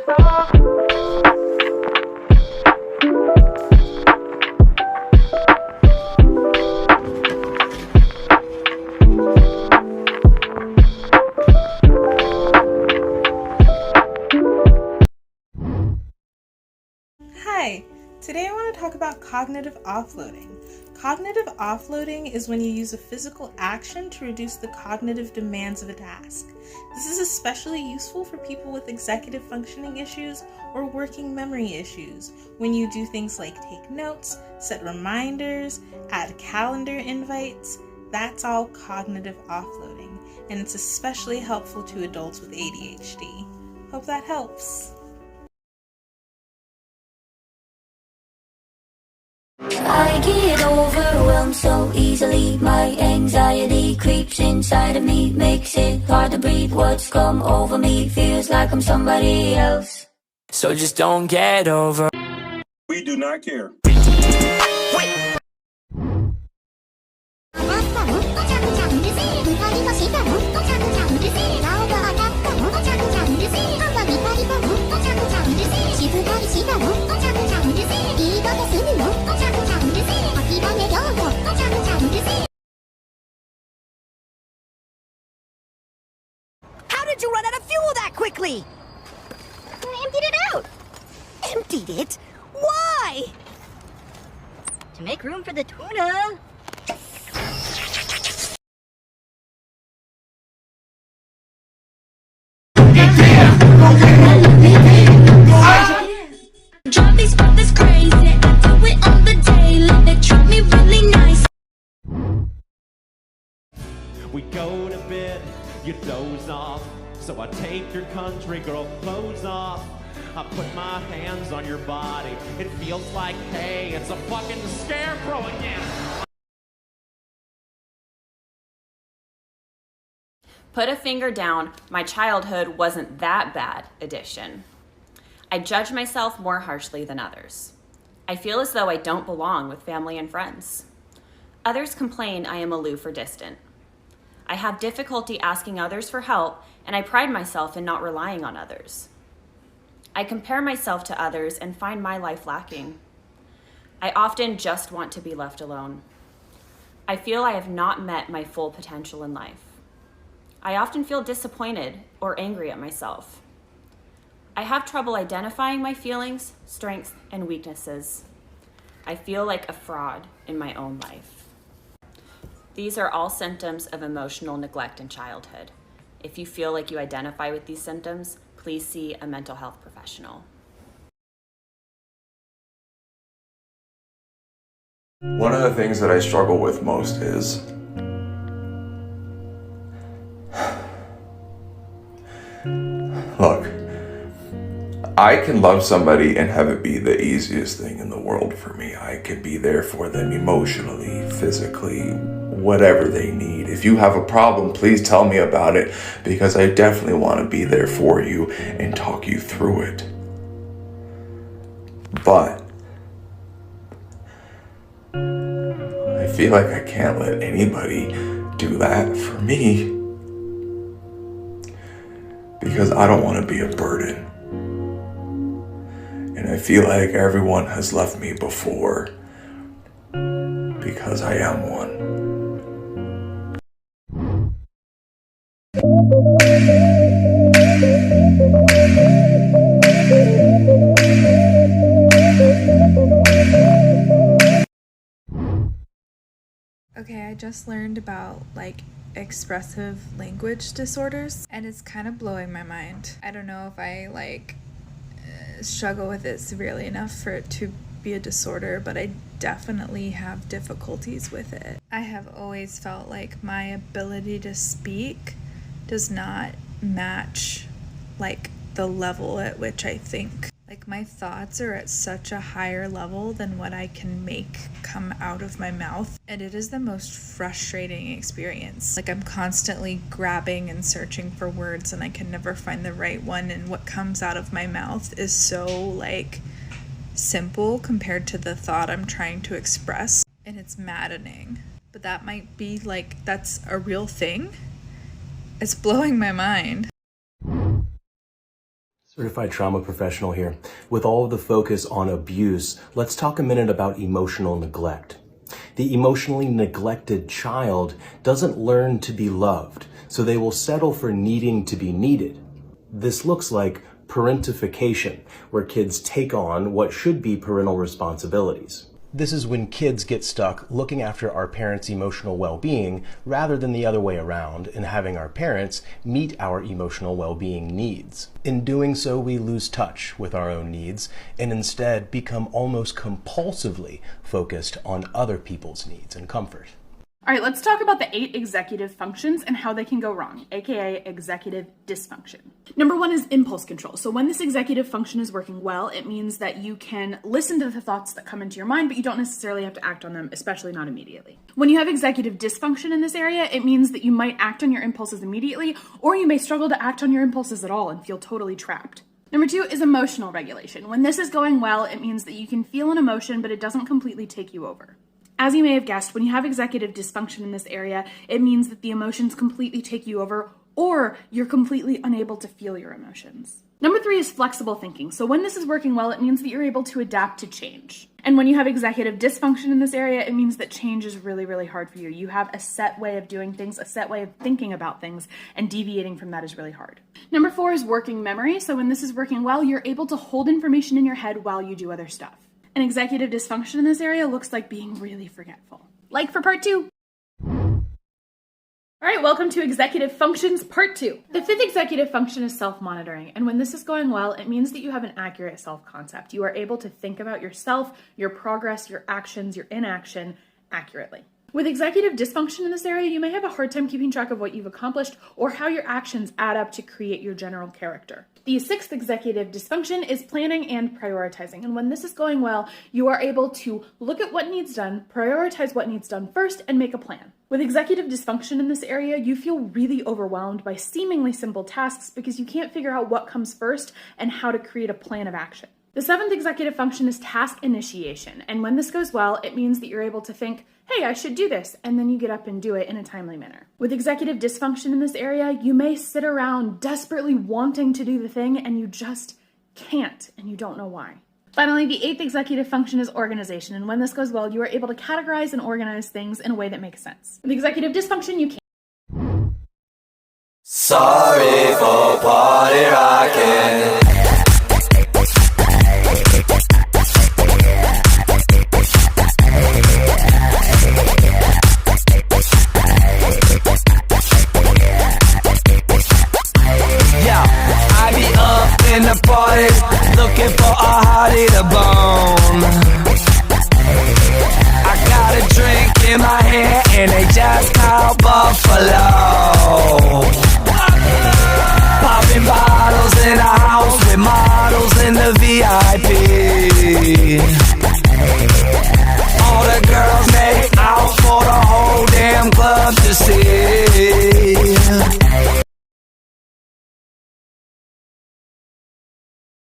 Hi, today I want to talk about cognitive offloading. Cognitive offloading is when you use a physical action to reduce the cognitive demands of a task. This is especially useful for people with executive functioning issues or working memory issues, when you do things like take notes, set reminders, add calendar invites. That's all cognitive offloading, and it's especially helpful to adults with ADHD. Hope that helps. I get overwhelmed so easily. My anxiety creeps inside of me, makes it hard to breathe. What's come over me feels like I'm somebody else. So just don't get over. We do not care. How did you run out of fuel that quickly? I emptied it out. Emptied it? Why? To make room for the tuna. Drive these brothers crazy. I do it on the daily. They treat me really nice. We go to bed, you doze off. So I take your country girl clothes off. I put my hands on your body. It feels like, hey, it's a fucking scarecrow again. Put a finger down, my childhood wasn't that bad edition. I judge myself more harshly than others. I feel as though I don't belong with family and friends. Others complain I am aloof or distant. I have difficulty asking others for help, and I pride myself in not relying on others. I compare myself to others and find my life lacking. I often just want to be left alone. I feel I have not met my full potential in life. I often feel disappointed or angry at myself. I have trouble identifying my feelings, strengths, and weaknesses. I feel like a fraud in my own life. These are all symptoms of emotional neglect in childhood. If you feel like you identify with these symptoms, please see a mental health professional. One of the things that I struggle with most is look, I can love somebody and have it be the easiest thing in the world for me. I could be there for them emotionally, physically, whatever they need. If you have a problem, please tell me about it, because I definitely want to be there for you and talk you through it. But I feel like I can't let anybody do that for me, because I don't want to be a burden. And I feel like everyone has left me before, because I am one. Okay, I just learned about expressive language disorders, and it's kind of blowing my mind. I don't know if I struggle with it severely enough for it to be a disorder, but I definitely have difficulties with it. I have always felt like my ability to speak does not match the level at which I think. My thoughts are at such a higher level than what I can make come out of my mouth, and it is the most frustrating experience. I'm constantly grabbing and searching for words, and I can never find the right one, and what comes out of my mouth is so simple compared to the thought I'm trying to express, and it's maddening. But that might be that's a real thing. It's blowing my mind. Certified trauma professional here. With all of the focus on abuse, let's talk a minute about emotional neglect. The emotionally neglected child doesn't learn to be loved, so they will settle for needing to be needed. This looks like parentification, where kids take on what should be parental responsibilities. This is when kids get stuck looking after our parents' emotional well-being rather than the other way around and having our parents meet our emotional well-being needs. In doing so, we lose touch with our own needs and instead become almost compulsively focused on other people's needs and comfort. All right, let's talk about the 8 executive functions and how they can go wrong, aka executive dysfunction. Number 1 is impulse control. So when this executive function is working well, it means that you can listen to the thoughts that come into your mind, but you don't necessarily have to act on them, especially not immediately. When you have executive dysfunction in this area, it means that you might act on your impulses immediately, or you may struggle to act on your impulses at all and feel totally trapped. Number 2 is emotional regulation. When this is going well, it means that you can feel an emotion, but it doesn't completely take you over. As you may have guessed, when you have executive dysfunction in this area, it means that the emotions completely take you over, or you're completely unable to feel your emotions. Number 3 is flexible thinking. So when this is working well, it means that you're able to adapt to change. And when you have executive dysfunction in this area, it means that change is really, really hard for you. You have a set way of doing things, a set way of thinking about things, and deviating from that is really hard. Number 4 is working memory. So when this is working well, you're able to hold information in your head while you do other stuff. An executive dysfunction in this area looks like being really forgetful. Like for part 2. All right, welcome to executive functions part 2. The 5th executive function is self-monitoring, and when this is going well, it means that you have an accurate self-concept. You are able to think about yourself, your progress, your actions, your inaction accurately. With executive dysfunction in this area, you may have a hard time keeping track of what you've accomplished or how your actions add up to create your general character. The 6th executive dysfunction is planning and prioritizing. And when this is going well, you are able to look at what needs done, prioritize what needs done first, and make a plan. With executive dysfunction in this area, you feel really overwhelmed by seemingly simple tasks because you can't figure out what comes first and how to create a plan of action. The 7th executive function is task initiation. And when this goes well, it means that you're able to think, hey, I should do this, and then you get up and do it in a timely manner. With executive dysfunction in this area, you may sit around desperately wanting to do the thing, and you just can't, and you don't know why. Finally, the 8th executive function is organization, and when this goes well, you are able to categorize and organize things in a way that makes sense. With executive dysfunction, you can't. Sorry for party rocking. In the party, looking for a hottie to bone. I got a drink in my hand and they just called Buffalo. Popping bottles in a house with my